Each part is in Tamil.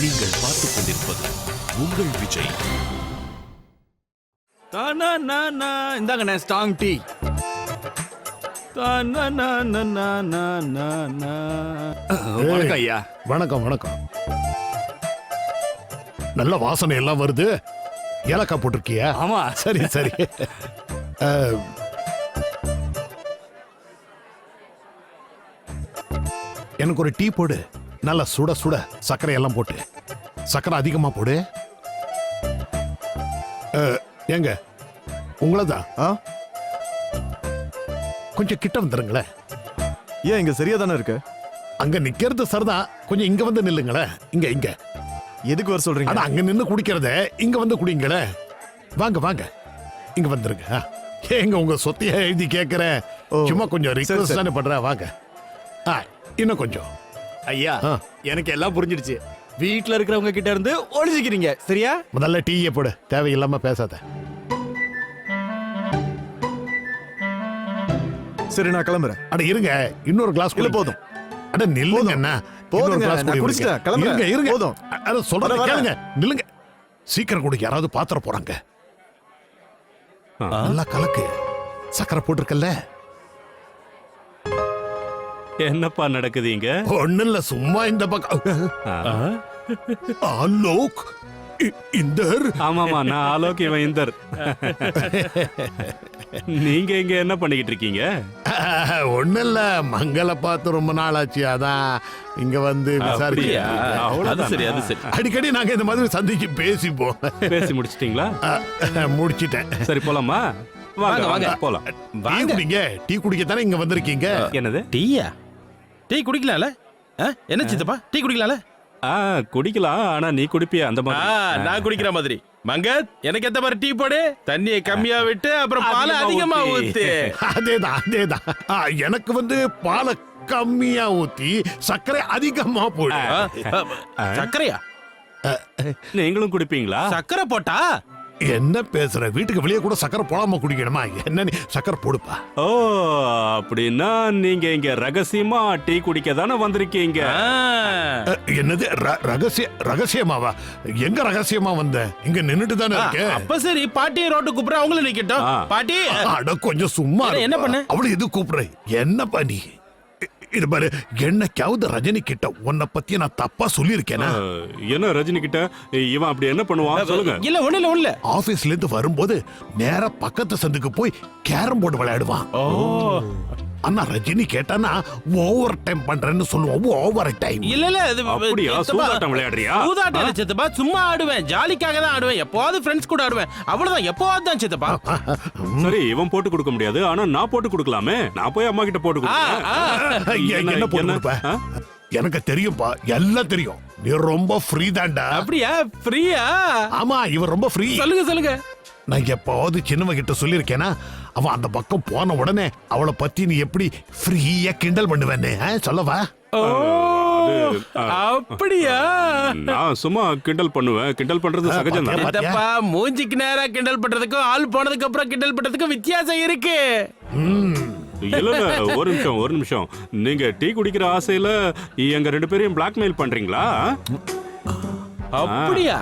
நீங்கள் பார்த்துக் கொண்டிருப்பது உங்கள் விஜய். இந்தாங்கண்ணே strong tea. வணக்கம் ஐயா. வணக்கம் வணக்கம். நல்ல வாசனை எல்லாம் வருது. ஏலக்காய் போட்டிருக்கியா? ஆமா. சரி சரி. எனக்கு ஒரு டீ போடு. நல்லா சுட சுட சர்க்கரை எல்லாம் போட்டு. சர்க்கரை அதிகமா போடு. ஏங்க உங்களதான் கொஞ்சம் கிட்ட வந்துருங்களேன். ஏன் இங்க சரியா தானே இருக்கு? அங்க நிக்கிறது சரிதான், கொஞ்சம் இங்க வந்து நில்லுங்களேன். இங்க இங்க எதுக்கு வர சொல்றீங்க? அட அங்க நின்னு குடிக்கிறத இங்க வந்து குடிங்களே. வாங்க வாங்க இங்க வந்துருங்க. ஏங்க உங்க சொத்தைய எழுதி கேக்குறேன். சும்மா கொஞ்சம் ரிக்வெஸ்ட் தானே பண்றேன். வாங்க. இன்னும் கொஞ்சம். ஐயா எனக்கு எல்லாம் புரிஞ்சிடுச்சு. வீட்ல இருக்கிறவங்க கிட்ட இருந்து ஒளிஞ்சிக்கிறீங்க சரியா? முதல்ல டீயை போடு. தேவையில்லாம பேசாத. சரி நான் கிளம்புறேன். அட இருங்க, இன்னொரு கிளாஸ் இல்ல போதும். அட நில்லுங்க அண்ணா. போதுங்க, இன்னொரு glass நான் குடி. குடிச்சிட்டேன், கிளம்புறேன். இருங்க இருங்க. போதும். அட சொல்றத வரேன். கேளுங்க. நில்லுங்க. சீக்கிரம் குடி, யாராவது பாத்திர போறாங்க. நல்லா கலக்கு. சக்கரை போட்டிருக்கல்ல? என்னப்பா நடக்குது இங்க? ஒண்ணு இல்ல, சும்மா இந்த பக்கம். ஆலோக் இந்தர். ஆமாமா, நான் ஆலோக், இவன் இந்தர். நீங்க இங்க என்ன பண்ணிக்கிட்டு இருக்கீங்க? ஒண்ணு இல்ல, மங்கள பார்த்து ரொம்ப நாள் ஆச்சு, அதான் இங்க வந்து அப்படியா? அது சரி, அது சரி. அடிக்கடி நாங்க இந்த மாதிரி சந்திச்சு பேசிப்போம். பேசி முடிச்சிட்டீங்களா? முடிச்சிட்டேன். சரி போலாமா? வாங்க வாங்க போலாம். டீ குடிங்க. டீ குடிக்க தானே இங்க வந்திருக்கீங்க. என்னது டீயா? டீ குடிக்கலாம்ல? என்ன சித்தப்பா, டீ குடிக்கலாம்ல? குடிக்கலாம், ஆனா நீ குடிப்பிய அந்த மாதிரி? நான் குடிக்கிற மாதிரி. மங்கத், எனக்கு ஏத்த மாதிரி டீ போடு. தண்ணியை கம்மியா விட்டு அப்புறம் பாலை அதிகமா ஊத்து. அதேதான் அதேதான். எனக்கு வந்து பாலை கம்மியா ஊத்தி சர்க்கரை அதிகமா போடு. சர்க்கரையா? நீங்களும் குடிப்பீங்களா? சர்க்கரை போட்டா? என்ன பேசுற? வீட்டுக்கு வெளியே கூட சக்கரை போடாம குடிக்கணுமா? என்ன நீ சக்கரை போடுப்பா. ஓ, அப்படின்னா நீங்க இங்க ரகசியமா டீ குடிக்க தானே வந்திருக்கீங்க? என்னது ரகசியமாவா? எங்க ரகசியமா வந்த? இங்க நின்னுட்டு தானே இருக்க. அப்ப சரி, பாட்டியை ரோட்டு கூப்பிடுற, அவங்கள நிக்கட்டும். பாட்டி அட கொஞ்சம் சும்மா என்ன பண்ண? அவளை எது கூப்பிடுற? என்னப்பா நீ? இது பாரு, என்னைக்காவது ரஜினி கிட்ட உன்னை பத்தி நான் தப்பா சொல்லியிருக்கேனா? என்ன ரஜினி கிட்ட இவன் அப்படி என்ன பண்ணுவான் சொல்லுங்க. இல்ல ஒண்ணு இல்ல ஒண்ணு இல்ல. ஆபீஸ்ல இருந்து வரும்போது நேரா பக்கத்து சந்துக்கு போய் கேரம் போர்டு விளையாடுவான். ஆனா ரஜினி கேட்டானா ஓவர் டைம் பண்றேன்னு சொல்லுவோம். ஓவர் டைம் இல்ல இல்ல, இது அப்படியா? சூதாட்டம் விளையாடுறியா? சூதாட்டம் இல்ல சித்தப்பா, சும்மா ஆடுவேன். ஜாலிக்காக தான் ஆடுவேன். எப்போவாது ஃப்ரெண்ட்ஸ் கூட ஆடுவேன், அவ்வளவுதான். எப்போவாது தான் சித்தப்பா. சரி, இவன் போட்டு கொடுக்க முடியாது, ஆனா நான் போட்டு கொடுக்கலாமே. நான் போய் அம்மா கிட்ட போட்டு கொடுக்கிறேன். என்ன போட்டு கொடுப்ப? எனக்கு தெரியும்பா, எல்லாம் தெரியும். நீ ரொம்ப ஃப்ரீ தான்டா. அப்படியா? ஃப்ரீயா? ஆமா, இவன் ரொம்ப ஃப்ரீ. சொல்லுங்க சொல்லுங்க. நான் எப்பாவது சின்னவ கிட்ட சொல்லிருக்கேனா? அவன் அந்த பக்கம் போன உடனே அவளை பத்தி நீ எப்படி ஃப்ரீயா கிண்டல் பண்ணுவேன்னு சொல்லவா? அப்படியா? நான் சும்மா கிண்டல் பண்ணுவேன். கிண்டல் பண்றது சகஜம் தான். சித்தப்பா, மூஞ்சிக்கு நேரா கிண்டல் பண்றதுக்கும் ஆள் போனதுக்கு அப்புறம் கிண்டல் பண்றதுக்கும் வித்தியாசம் இருக்கு. இல்ல ஒரு நிமிஷம். நீங்க டீ குடிக்கிற ஆசையில எங்க ரெண்டு பேரையும் பிளாக்மெயில் பண்றீங்களா? அப்படியா?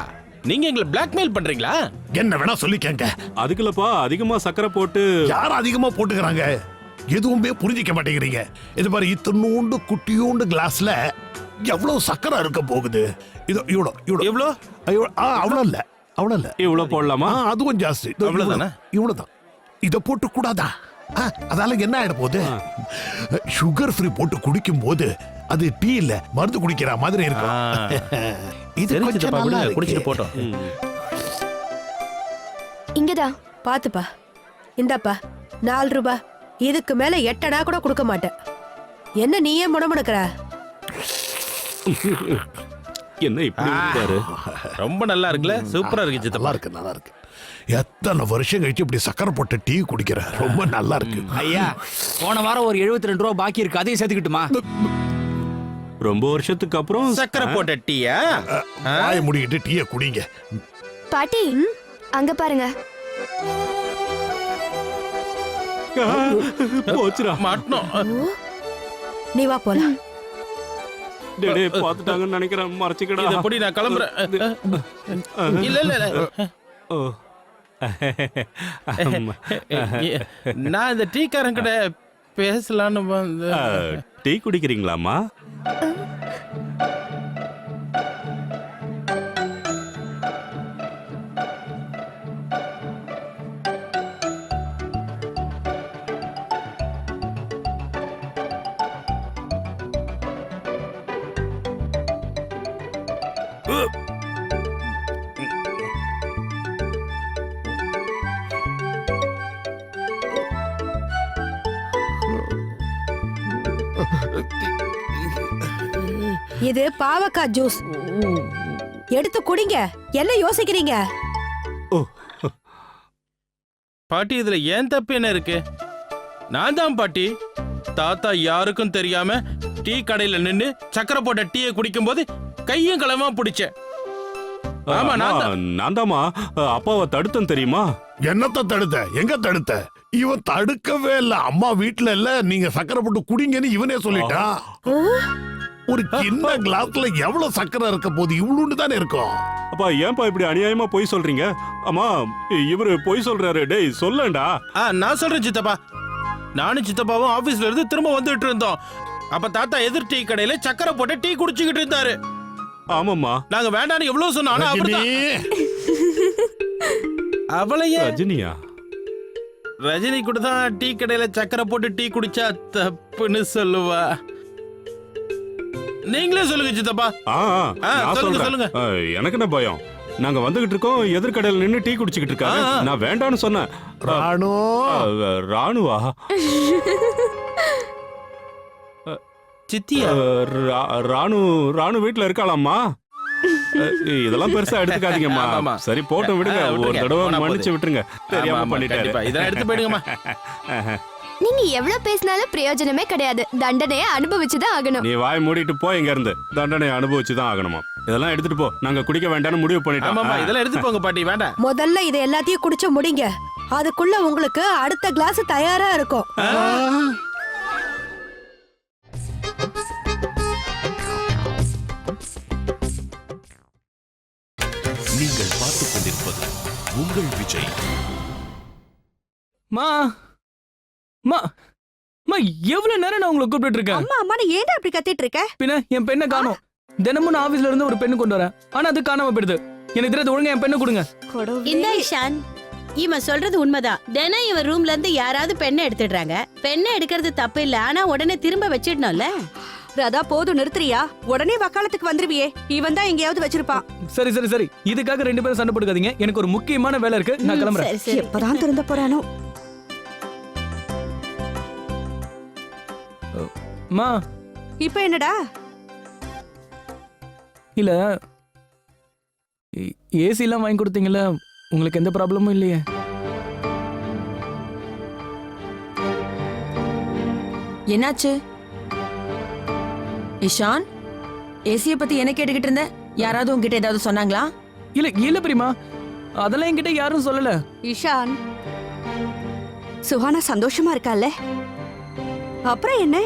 நீங்க எங்களை பிளாக்மெயில் பண்றீங்களா? என்ன வேணா சொல்லிக்கங்க. அதுக்குலப்பா அதிகமா சக்கரை போட்டு. யார் அதிகமா போட்டுக்கிறாங்க? எதுவுமே புரிஞ்சிக்க மாட்டேங்கிறீங்க. இது மாதிரி இத்தனூண்டு குட்டியூண்டு கிளாஸ்ல எவ்வளவு சக்கரை இருக்க போகுது? இது இவ்வளவு அவ்வளவு இல்ல, அவ்வளவு இல்ல. இவ்வளவு போடலாமா? அதுவும் ஜாஸ்தி. அவ்வளவுதானே? இவ்வளவுதான். இத போட்டு கூடாதா? அதால என்ன ஆயிட போகுது? சுகர் ஃப்ரீ போட்டு குடிக்கும் போது அது டீ இல்ல, மருந்து குடிக்கிற மாதிரி இருக்கும். இது கொஞ்சம் நல்லா இருக்கு. குடிச்சிட்டு போட்டோம். இங்கதான் பாத்துப்பா. இந்தாப்பா 4 ரூபாய். இதுக்கு மேல 8 அணா கூட கொடுக்க மாட்டேன். என்ன நீயே முடமுடுக்கிற? என்ன இப்படி இருக்காரு? ரொம்ப நல்லா இருக்குல்ல? சூப்பரா இருக்கு சித்தப்பா. நல்லா இருக்கு, நல்லா இருக்கு. எத்தனை வருஷம் கழிச்சு இப்படி சக்கரை போட்டு டீ குடிக்கிற, ரொம்ப நல்லா இருக்கு. ஐயா, போன வாரம் ஒரு 72 ரூபாய் பாக்கி இருக்கு, அதையும் சேர்த்துக்கிட்டுமா? ரொம்ப வருஷத்துக்கு அப்புறம் சக்கரை போட்ட டீயா? வாயை முடிக்கிட்டு டீயை குடிங்க. பாட்டி, அங்க பாருங்க. போச்சுடா. மாட்டணும். நீ வா போலாம். டேய் பாத்துட்டாங்கன்னு நினைக்கிறேன் மறைச்சிக்கடா இத பொடி நான் கிளம்புறேன். இல்ல இல்ல இல்ல. ஓ நான் இந்த டீக்காரன் கிட்ட பேசலான்னு வந்து டீ குடிக்கிறீங்களாமா? இது பாவக்காய் ஜூஸ், எடுத்து குடிங்க. என்ன யோசிக்கிறீங்க? ஓ பாட்டி இதுல ஏன் தப்பு என்ன இருக்கு? நான் தான் பாட்டி தாத்தா யாருக்கும் தெரியாம டீ கடையில நின்னு சக்கரை போட்ட டீயை குடிக்கும் போது கையும் களமா பிடிச்சேன். ஆமா நான் தாமா அப்பாவை தடுத்தேன் தெரியுமா? என்னத்த தடுத்த? எங்க தடுத்த? இவன் தடுக்கவே இல்ல. அம்மா வீட்டுல இல்ல, நீங்க சக்கரை போட்டு குடிங்கன்னு இவனே சொல்லிட்டான். ஒரு சின்ன கிளாஸ்ல எவ்வளவு சக்கரை இருக்க போது? இவ்வளவு தானே இருக்கும். அப்பா ஏன்பா இப்படி அநியாயமா பொய் சொல்றீங்க? அம்மா இவரு பொய் சொல்றாரு. டேய் சொல்லண்டா. நான் சொல்றேன் சித்தப்பா. நானும் சித்தப்பாவும் ஆபீஸ்ல இருந்து திரும்ப வந்துட்டு இருந்தோம். அப்ப தாத்தா எதிர் டீ கடையில சக்கரை போட்டு டீ குடிச்சுக்கிட்டு இருந்தாரு. ஆமாம்மா. நாங்க வேண்டான்னு எவ்வளவு சொன்னாலும் அப்படிதான். அவளையே ரஜினியா? ரஜினி கூட தான் டீ கடையில சக்கரை போட்டு டீ குடிச்சா தப்புன்னு சொல்லுவா. நீங்களே சொல்லுங்க சித்தப்பா. நான் சொல்லுங்க, சொல்றேன். சொல்லுங்க. எனக்கு என்ன பயம்? நாங்க வந்துகிட்டு இருக்கோம், எதிர்கடையில நின்னு டீ குடிச்சுக்கிட்டு இருக்காரு. நான் வேண்டான்னு சொன்னேன். ராணு ராணுவா? சித்தியா? ராணு வீட்டுல இருக்காளாம்மா? இதெல்லாம் பெருசா எடுத்துக்காதீங்கம்மா. ஆமாமா. சரி போட்டும் விடுங்க. விட்டுருங்க. ஒரு தடவை போனா மன்னிச்சு போகுது. விட்டுருங்க. தெரியாம பண்ணிட்டாரு. கண்டிப்பா. இதெல்லாம் எடுத்து போயிடுங்கம்மா. நீங்க எவ்வளவு பேசினாலும் பிரயோஜனமே கிடையாது. தண்டனையை அனுபவிச்சுதான் ஆகணும். நீ வாய் மூடிட்டு போ. இங்க இருந்து தண்டனை அனுபவிச்சுதான் ஆகணுமா? இதெல்லாம் எடுத்துட்டு போ. நாங்க குடிக்க வேண்டாம்னு முடிவு ஆமாமா, பண்ணிட்டோம். இதெல்லாம் எடுத்து போங்க பாட்டி. வேண்டாம். முதல்ல இதை எல்லாத்தையும் குடிச்சு முடிங்க. அதுக்குள்ள உங்களுக்கு அடுத்த கிளாஸ் தயாரா இருக்கும். நீங்கள் பார்த்துக் கொண்டிருப்பது உங்கள் விஜய். மா மா மா எவ்வளவு நேரம் நான் உங்களை கூப்பிட்டு இருக்கேன். அம்மா அம்மா நீ ஏன்டா அப்படி கத்திட்டு இருக்க? பின்ன என் பெண்ணை காணோம். தினமும் நான் ஆபீஸ்ல இருந்து ஒரு பெண்ணு கொண்டு வரேன். ஆனா அது காணாம போயிடுது. எனக்கு தெரியாது. ஒழுங்கா என் பெண்ணை கொடுங்க. இந்த இஷான், இவன் சொல்றது உண்மைதான். தினம் இவன் ரூம்ல இருந்து யாராவது பெண்ணை எடுத்துடுறாங்க. பெண்ணை எடுக்கிறது தப்பு இல்ல, ஆனா உடனே திரும்ப வச்சிடணும்ல. ராதா போதும், நிறுத்துறியா? உடனே வக்காலத்துக்கு வந்துருவியே. இவன் தான் எங்கேயாவது வச்சிருப்பான். சரி சரி சரி, இதுக்காக ரெண்டு பேரும் சண்டை போட்டுக்காதீங்க. எனக்கு ஒரு முக்கியமான வேலை இருக்கு. நான் கிளம்புறேன். சரி சரி. எப்பதான் திருந்த போறானோ. மா இப்ப என்னடா? இல்ல ஏசி எல்லாம் வாங்கி கொடுத்தீங்கல்ல, உங்களுக்கு எந்த ப்ராப்ளமும் இல்லையே? என்னாச்சு இஷான்? ஏசிய பத்தி என்ன கேட்டுக்கிட்டு இருந்த? யாராவது உங்ககிட்ட ஏதாவது சொன்னாங்களா? இல்ல இல்ல பிரிமா, அதெல்லாம் என்கிட்ட யாரும் சொல்லல. இஷான், சுஹானா சந்தோஷமா இருக்கால? அப்புறம் என்ன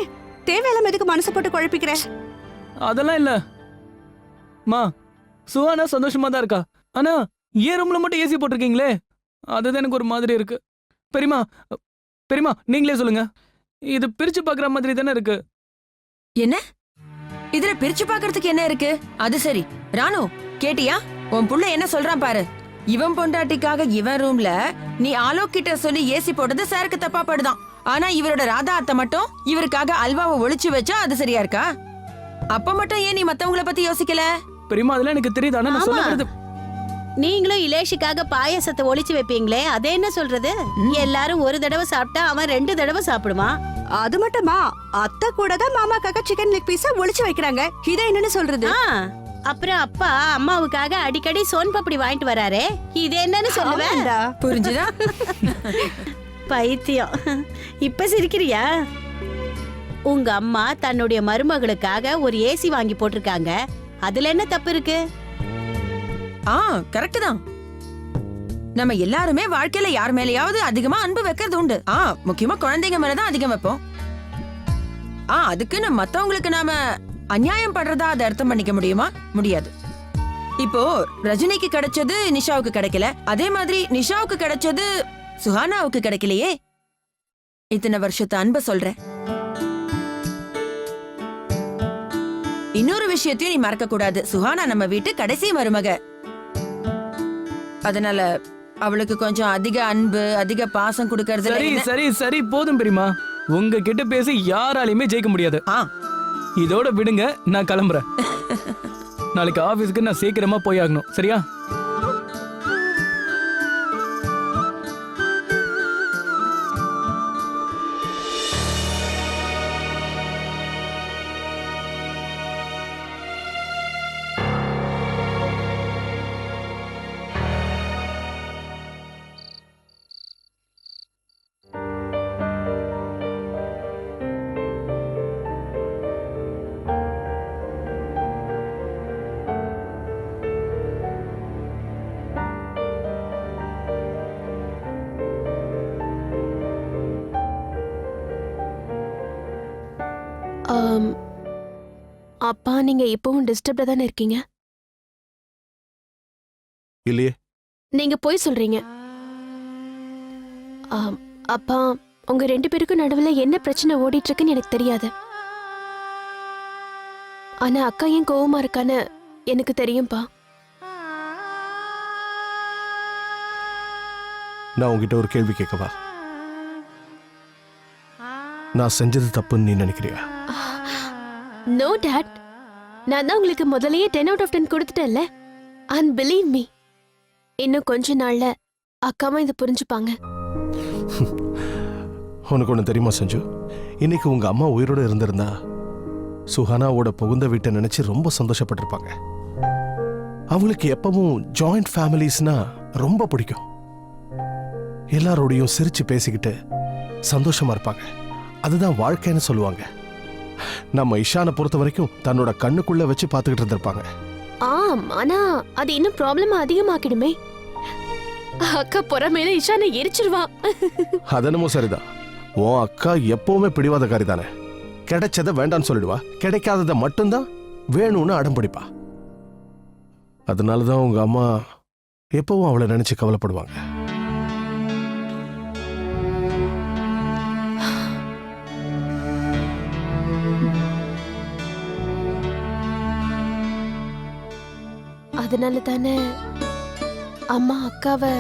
தேவையில்லாம எதுக்கு மனசு போட்டு குழப்பிக்கிற? அதெல்லாம் இல்ல மா, சுஹானா சந்தோஷமா தான் இருக்கா. ஆனா ஏன் ரூம்ல மட்டும் ஏசி போட்டிருக்கீங்களே, அதுதான் எனக்கு ஒரு மாதிரி இருக்கு. பெரியமா பெரியமா நீங்களே சொல்லுங்க. இது பிரிச்சு பாக்குற மாதிரி தானே இருக்கு. என்ன இதுல பிரிச்சு பாக்குறதுக்கு என்ன இருக்கு? அது சரி ராணு, கேட்டியா உன் புள்ள என்ன சொல்றான் பாரு. இவன் பொண்டாட்டிக்காக இவன் ரூம்ல நீ ஆலோக் கிட்ட சொல்லி ஏசி போட்டது சாருக்கு தப்பா படுதான். ஆனா இவரோட ராதா அத்தை மட்டும் இவருக்காக அல்வாவை ஒளிச்சு வச்சா அது சரியா இருக்கா? அப்ப மட்டும் ஏன் நீ மத்தவங்கள பத்தி யோசிக்கல? பெரியமா அதெல்லாம் எனக்கு தெரியுது. ஆனா நான் சொல்ல வருது. நீங்களும் இலேஷுக்காக பாயாசத்தை ஒளிச்சு வைப்பீங்களே, அதை என்ன சொல்றது? எல்லாரும் ஒரு தடவை சாப்பிட்டா அவன் 2 தடவை சாப்பிடுவான். அது மட்டுமா, அத்தை கூட தான் மாமாக்காக சிக்கன் லெக் பீஸ ஒளிச்சு வைக்கிறாங்க. இதை என்னன்னு சொல்றது? அப்புறம் அப்பா அம்மாவுக்காக அடிக்கடி சோன் பப்படி வாங்கிட்டு வராரே, இது என்னன்னு சொல்லுவேன்? புரிஞ்சுதா? பைத்தியம். இப்ப சிரிக்கிறியா? உங்க அம்மா தன்னுடைய மருமகளுக்காக ஒரு ஏசி வாங்கி போட்டிருக்காங்க. அதுல என்ன தப்பு இருக்கு? கரெக்ட் தான். நம்ம எல்லாருமே வாழ்க்கையில யார் மேலயாவது அதிகமா அன்பு வைக்கிறது உண்டு. முக்கியமா குழந்தைங்க மேலதான் அதிகம் வைப்போம். அதுக்கு நம்ம மத்தவங்களுக்கு நாம அநியாயம் பண்றதா அதை அர்த்தம் பண்ணிக்க முடியுமா? முடியாது. இப்போ ரஜினிக்கு கிடைச்சது நிஷாவுக்கு கிடைக்கல, அதே மாதிரி நிஷாவுக்கு கிடைச்சது சுஹானாவுக்கு கிடைக்கலையே. இத்தனை வருஷத்து அன்ப சொல்றேன். இன்னொரு விஷயத்தையும் நீ மறக்க கூடாது. சுஹானா நம்ம வீட்டு கடைசி மருமக. அதனால அவளுக்கு கொஞ்சம் அதிக அன்பு, அதிக பாசம் கொடுக்கறது. சரி சரி சரி போதும் பெரியமா. உங்ககிட்ட பேசி யாராலையுமே ஜெயிக்க முடியாது. இதோட விடுங்க, நான் கிளம்புறேன். நாளைக்கு ஆபீஸ்க்கு நான் சீக்கிரமா போய் ஆகணும். சரியா? அப்பா, நீங்க இப்பவும் டிஸ்டர்ப்டா தானே இருக்கீங்க? இல்லையே. நீங்க போய் சொல்றீங்க. அப்பா, உங்க 2 பேருக்கும் நடுவுல என்ன பிரச்சனை ஓடிட்டு இருக்குன்னு எனக்கு தெரியாது. ஆனா அக்கா ஏன் கோவமா இருக்கான்னு எனக்கு தெரியும்பா. நான் உங்ககிட்ட ஒரு கேள்வி கேட்கவா? நான் செஞ்சது தப்புன்னு நீ நினைக்கிறியா? நோ டாட், நான் தான் உங்களுக்கு முதல்லயே 10 out of 10 கொடுத்துட்டேன்ல. அண்ட் பிலீவ் மீ, இன்னும் கொஞ்ச நாள்ல அக்காவும் இதை புரிஞ்சுப்பாங்க. உனக்கு ஒன்று தெரியுமா சஞ்சு? இன்னைக்கு உங்க அம்மா உயிரோட இருந்திருந்தா சுஹானாவோட புகுந்த வீட்டை நினைச்சு ரொம்ப சந்தோஷப்பட்டிருப்பாங்க. அவங்களுக்கு எப்பவும் ஜாயிண்ட் ஃபேமிலிஸ்னா ரொம்ப பிடிக்கும். எல்லாரோடையும் சிரிச்சு பேசிக்கிட்டு சந்தோஷமா இருப்பாங்க. அதுதான் வாழ்க்கைன்னு சொல்லுவாங்க. நம்ம இஷானை பொறுத்த வரைக்கும் தன்னோட கண்ணுக்குள்ள வச்சு பார்த்துக்கிட்டு இருந்திருப்பாங்க. ஆனா அது இன்னும் ப்ராப்ளம் அதிகமாக்கிடுமே. அக்கா பொறமேல இஷானை எரிச்சிருவா. அதனமோ சரிதான். உன் அக்கா எப்பவுமே பிடிவாதக்காரி தானே. கிடைச்சதை வேண்டான்னு சொல்லிடுவா, கிடைக்காததை மட்டும்தான் வேணும்னு அடம் பிடிப்பா. அதனாலதான் உங்க அம்மா எப்பவும் அவளை நினைச்சு கவலைப்படுவாங்க. அதனால தானே அம்மா அக்காவை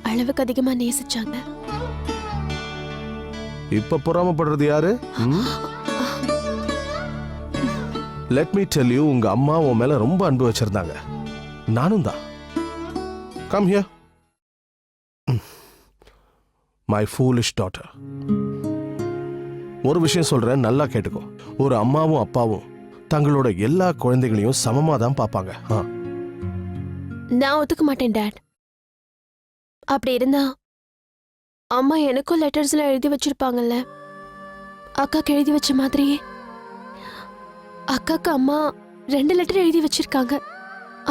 அளவுக்கு அதிகமா நேசிச்சாங்க. இப்ப பொறாமப்படுறது யாரு? லெட் மீ டெல் யூ, உங்க அம்மா உன் மேல ரொம்ப அன்பு வச்சிருந்தாங்க. நானும் தான். Come here my foolish daughter. ஒரு விஷயம் சொல்றேன், நல்லா கேட்டுக்கோ. ஒரு அம்மாவும் அப்பாவும் தங்களோட எல்லா குழந்தைகளையும் சமமா தான் பார்ப்பாங்க. நான் ஒத்துக்க மாட்டேன் டாட். அப்படி இருந்தா அம்மா எனக்கும் லெட்டர்ஸ்ல எழுதி வச்சிருப்பாங்கல்ல, அக்காக்கு எழுதி வச்ச மாதிரியே. அக்காக்கு அம்மா 2 லெட்டர் எழுதி வச்சிருக்காங்க.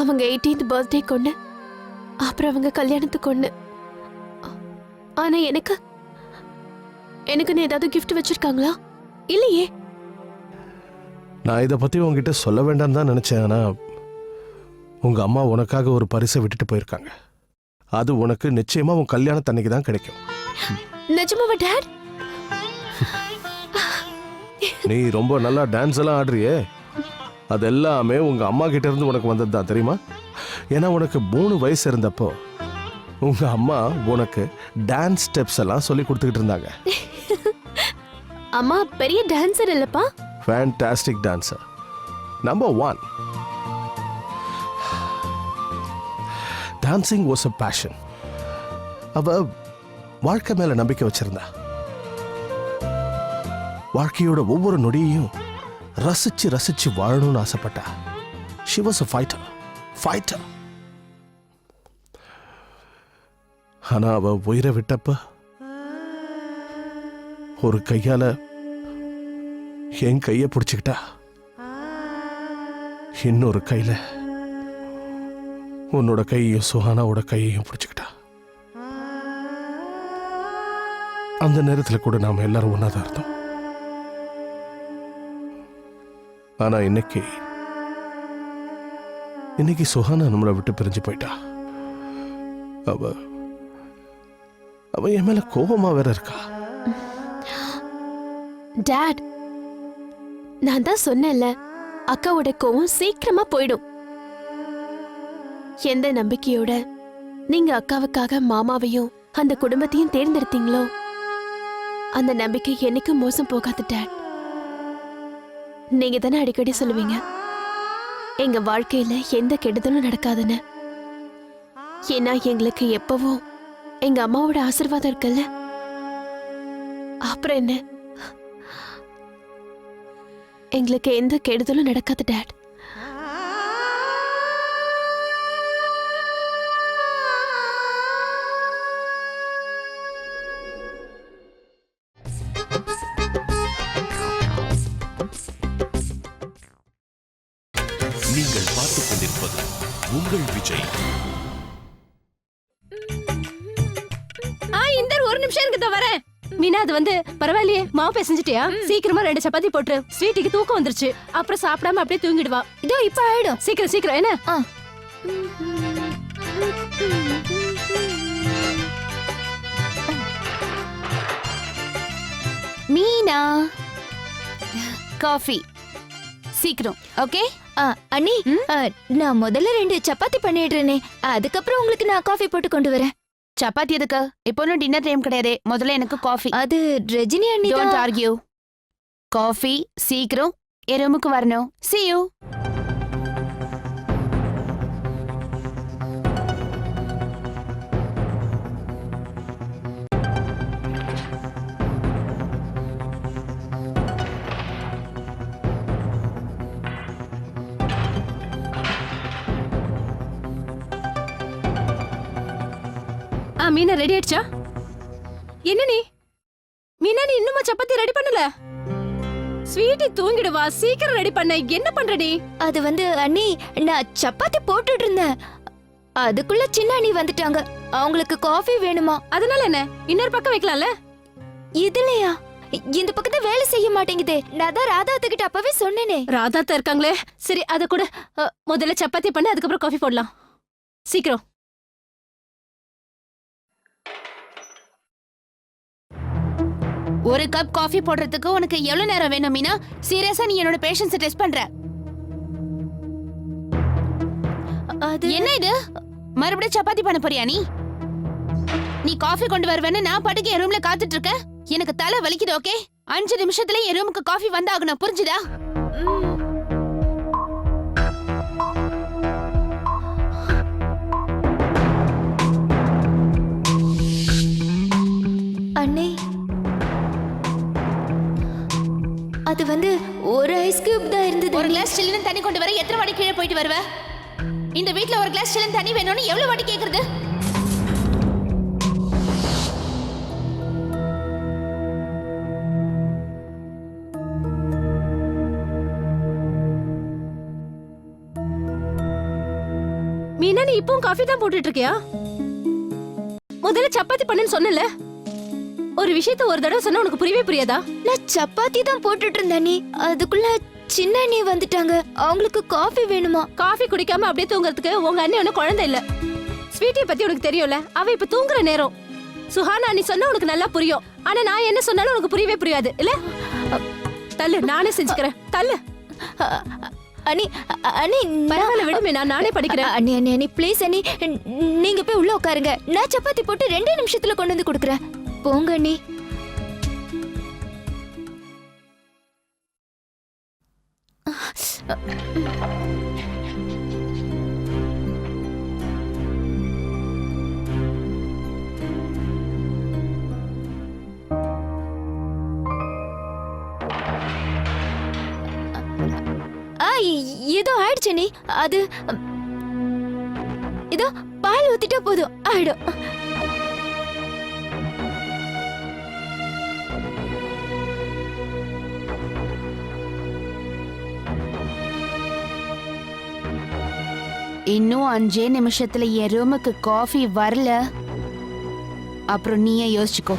அவங்க 18th பர்த்டே கொண்டு, அப்புறம் அவங்க கல்யாணத்துக்கு ஒண்ணு. ஆனா எனக்குன்னு ஏதாவது கிஃப்ட் வச்சிருக்காங்களா? இல்லையே. நான் இதை பத்தி உங்ககிட்ட சொல்ல வேண்டாம் தான் நினைச்சேன். ஆனா உங்க அம்மா உனக்காக ஒரு பரிசை விட்டுட்டு போயிருக்காங்க. அது உனக்கு நிச்சயமா உன் கல்யாணத்தன்னைக்கு தான் கிடைக்கும். நிஜமாவா டாட்? நீ ரொம்ப நல்லா டான்ஸ் எல்லாம் ஆடுறியே, அது எல்லாமே உங்க அம்மா கிட்ட இருந்து உனக்கு வந்தது தான் தெரியுமா? ஏன்னா உனக்கு 3 வயசு இருந்தப்போ உங்க அம்மா உனக்கு டான்ஸ் ஸ்டெப்ஸ் எல்லாம் சொல்லி கொடுத்துக்கிட்டு இருந்தாங்க. அம்மா பெரிய டான்சர் இல்லப்பா? Fantastic dancer, number 1. Dancing was a passion. அவ வாழ்க்கை மேல நம்பிக்கை வச்சிருந்தா. வாழ்க்கையோட ஒவ்வொரு நொடியையும் ரசிச்சு ரசிச்சு வாழணும்னு ஆசைப்பட்டா. She was a fighter. ஆனா அவ உயிரை விட்டப்ப ஒரு கையால என் கைய பிடிச்சுக்கிட்டா, இன்னொரு கையில உன்னோட கையையும் சுஹானாவோட கையையும் பிடிச்சுக்கிட்டா. அந்த நேரத்துல கூட நாம எல்லாரும் ஒன்னாதான் இருந்தோம். ஆனா இன்னைக்கு சுஹானா நம்மளை விட்டு பிரிஞ்சு போயிட்டா. அவ என் மேல கோபமா வேற இருக்கா. டாட், நான் தான் சொன்னேன்ல, அக்காவோட கோவம் சீக்கிரமா போயிடும். எந்த நம்பிக்கையோட நீங்க அக்காவுக்காக மாமாவையும் அந்த குடும்பத்தையும் தேர்ந்தெடுத்தீங்களோ அந்த நம்பிக்கை என்னைக்கும் மோசம் போகாது டாட். நீங்க தானே அடிக்கடி சொல்லுவீங்க எங்க வாழ்க்கையில எந்த கெடுதலும் நடக்காதுன்னு. ஏன்னா எங்களுக்கு எப்பவும் எங்க அம்மாவோட ஆசீர்வாதம் இருக்குல்ல. அப்புறம் என்ன, எங்களுக்கு எந்த கெடுதலும் நடக்காது டாட். நீங்கள் பார்த்துக் கொண்டிருப்பது உங்கள் விஜய். இந்த ஒரு நிமிஷம் எனக்கு வரேன். மீனா, அது வந்து பரவாயில்லையே, மாவு பிசைஞ்சிட்டியா? சீக்கிரமா 2 சப்பாத்தி போட்டு. ஸ்வீட்டுக்கு தூக்கம் வந்துருச்சு, அப்புறம் சாப்பிடாம அப்படியே தூங்கிடுவா. இதோ இப்ப ஆயிடும். சீக்கிரம் சீக்கிரம் என்ன? மீனா, காஃபி சீக்கிரம். ஓகே அண்ணி, நான் முதல்ல 2 சப்பாத்தி பண்ணிடுறேனே, அதுக்கப்புறம் உங்களுக்கு நான் காஃபி போட்டு கொண்டு வரேன். சப்பாத்தி எதுக்கு? இப்போ டின்னர் டைம் கிடையாது. முதல்ல எனக்கு காஃபி. அது ரஜினி அண்ணி. Don't argue. காஃபி சீக்கிரம் என் ரூமுக்கு வரணும். See you. மீனா, ரெடி ஆயிடுச்சா? என்ன நீ மீனா, நீ இன்னுமா சப்பாத்தி ரெடி பண்ணல? ஸ்வீட்டி தூங்கிடுவா, சீக்கிரம் ரெடி பண்ண. என்ன பண்ற நீ? அது வந்து அண்ணி, நான் சப்பாத்தி போட்டுட்டு இருந்தேன், அதுக்குள்ள சின்ன அண்ணி வந்துட்டாங்க. அவங்களுக்கு காஃபி வேணுமா. அதனால என்ன, இன்னொரு பக்கம் வைக்கலாம்ல? இதுலயா? இந்த பக்கத்தை வேலை செய்ய மாட்டேங்குதே. நான் தான் ராதாத்துக்கிட்ட அப்பவே சொன்னேனே. ராதாத்தா இருக்காங்களே. சரி, அத கூட முதல்ல சப்பாத்தி பண்ணு, அதுக்கப்புறம் காஃபி போடலாம். சீக்கிரம். ஒரு கப் காஃபி போடுறதுக்கு உனக்கு எவ்வளவு நேரம் வேணும் மீனா? சீரியஸா நீ என்னோட பேஷன்ஸை டெஸ்ட் பண்ற? என்ன இது, மறுபடியும் சப்பாத்தி பண்ண போறியா நீ? நீ காஃபி கொண்டு வருவேன்னு நான் பாட்டுக்கு என் ரூம்ல காத்துட்டு இருக்க. எனக்கு தலை வலிக்குது. ஓகே, 5 நிமிஷத்துல என் ரூமுக்கு காஃபி வந்தாகணும், புரிஞ்சுதா? அண்ணே, அது வந்து ஒரு ஐஸ் கியூப் தான் இருந்தது. ஒரு கிளாஸ் சில்லுன்னு தண்ணி கொண்டு வர எத்தனை வாட்டி கீழே போயிட்டு வருவ? இந்த வீட்ல ஒரு கிளாஸ் சில்லுன்னு தண்ணி வேணும்னு எவ்வளவு வாட்டி கேக்குறது? மீனா, நீ இப்பவும் காஃபி தான் போட்டுட்டு இருக்கியா? முதல்ல சப்பாத்தி பண்ணுன்னு சொன்னல. ஒரு விஷயத்தை ஒரு தடவை சொன்னா உனக்கு புரியவே புரியாதா? நான் சப்பாத்தி தான் போட்டுட்டு இருந்தேன் நீ, அதுக்குள்ள சின்ன அண்ணி வந்துட்டாங்க. அவங்களுக்கு காஃபி வேணுமா. காஃபி குடிக்காம அப்படியே தூங்குறதுக்கு உங்க அண்ணி ஒன்னும் குழந்தை இல்ல. ஸ்வீட்டி பத்தி உனக்கு தெரியும்ல, அவ இப்ப தூங்குற நேரம். சுஹானா நீ சொன்னா உனக்கு நல்லா புரியும், ஆனா நான் என்ன சொன்னாலும் உனக்கு புரியவே புரியாது இல்ல. தள்ளு, நானே செஞ்சுக்கிறேன். தள்ளு. அண்ணி அண்ணி, பரவாயில்ல விடுமே, நானே படிக்கிறேன். அண்ணி அண்ணி அண்ணி ப்ளீஸ் அண்ணி, நீங்க போய் உள்ள உட்காருங்க. நான் சப்பாத்தி போட்டு 2 நிமிஷத்துல கொண்டு வந்து கொடுக்குறேன். போங்க அண்ணி. ஏதோ ஆயிடுச்சு நீ. அது இதோ பால் ஊத்திட்டா போதும், ஆயிடும். இன்னும் 5 நிமிஷத்துல என் ரூமுக்கு காஃபி வரல, அப்புறம் நீயே யோசிச்சுக்கோ.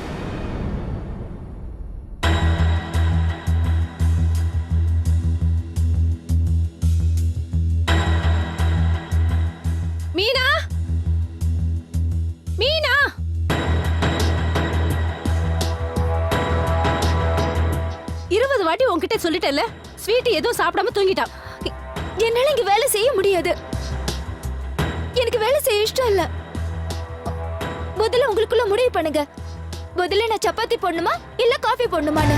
வாட்டி உன்கிட்ட சொல்லிட்டேன்ல, ஸ்வீட்டி எதுவும் சாப்பிடாம தூங்கிட்டான். என்னால இங்க வேலை செய்ய முடியாது. எனக்கு வேலை செய்ய இஷ்டம் இல்ல. முதல்ல உங்களுக்குள்ள முடிவு பண்ணுங்க. முதல்ல நான் சப்பாத்தி போடணுமா இல்ல காஃபி போடணுமான்னு.